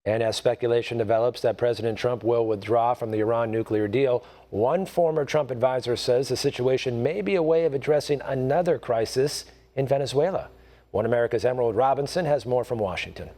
And as speculation develops that President Trump will withdraw from the Iran nuclear deal, one former Trump advisor says the situation may be a way of addressing another crisis in Venezuela. One America's Emerald Robinson has more from Washington.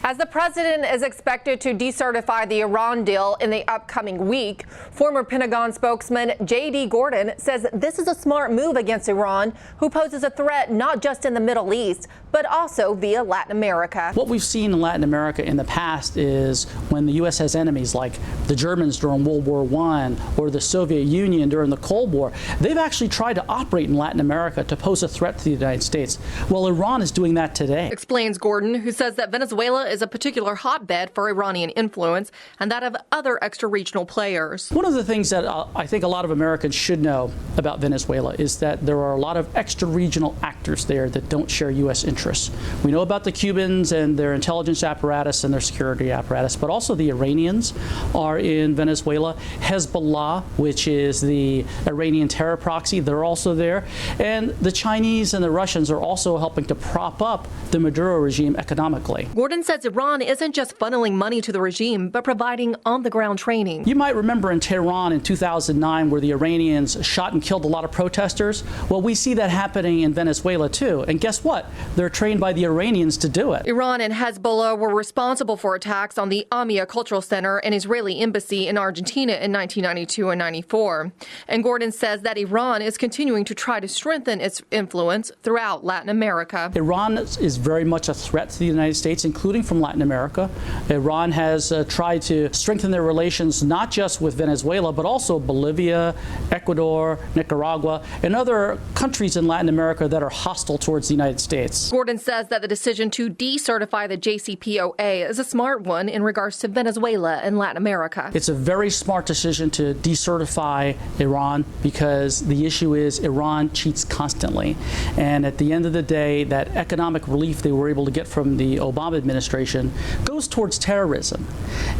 As the president is expected to decertify the Iran deal in the upcoming week, former Pentagon spokesman J.D. Gordon says this is a smart move against Iran, who poses a threat not just in the Middle East, but also via Latin America. What we've seen in Latin America in the past is when the U.S. has enemies like the Germans during World War I or the Soviet Union during the Cold War, they've actually tried to operate in Latin America to pose a threat to the United States. Well, Iran is doing that today. Explains Gordon, who says that Venezuela is a particular hotbed for Iranian influence and that of other extra-regional players. One of the things that I think a lot of Americans should know about Venezuela is that there are a lot of extra-regional actors there that don't share U.S. interests. We know about the Cubans and their intelligence apparatus and their security apparatus, but also the Iranians are in Venezuela. Hezbollah, which is the Iranian terror proxy, they're also there. And the Chinese and the Russians are also helping to prop up the Maduro regime economically. Gordon says Iran isn't just funneling money to the regime, but providing on-the-ground training. You might remember in Tehran in 2009 where the Iranians shot and killed a lot of protesters. Well, we see that happening in Venezuela too. And guess what? They're trained by the Iranians to do it. Iran and Hezbollah were responsible for attacks on the Amia Cultural Center and Israeli embassy in Argentina in 1992 and 94. And Gordon says that Iran is continuing to try to strengthen its influence throughout Latin America. Iran is very much a threat to the United States, including from Latin America. Iran has tried to strengthen their relations not just with Venezuela, but also Bolivia, Ecuador, Nicaragua, and other countries in Latin America that are hostile towards the United States. Gordon says that the decision to decertify the JCPOA is a smart one in regards to Venezuela and Latin America. It's a very smart decision to decertify Iran because the issue is Iran cheats constantly. And at the end of the day, that economic relief they were able to get from the Obama administration goes towards terrorism.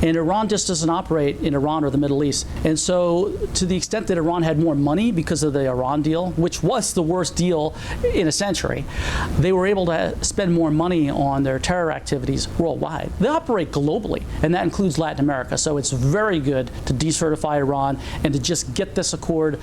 And Iran just doesn't operate in Iran or the Middle East. And so to the extent that Iran had more money because of the Iran deal, which was the worst deal in a century, they were able to spend more money on their terror activities worldwide. They operate globally, and that includes Latin America. So it's very good to decertify Iran and to just get this accord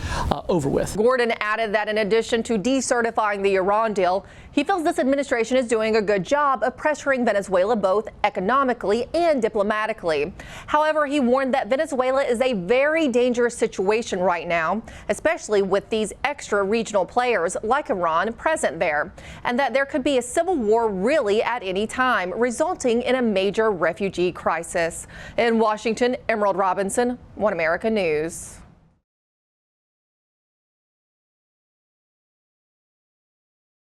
over with. Gordon added that in addition to decertifying the Iran deal, he feels this administration is doing a good job of pressuring Venezuela both economically and diplomatically. However, he warned that Venezuela is a very dangerous situation right now, especially with these extra regional players like Iran present there, and that there could be a civil war really at any time, resulting in a major refugee crisis. In Washington, Emerald Robinson, One America News.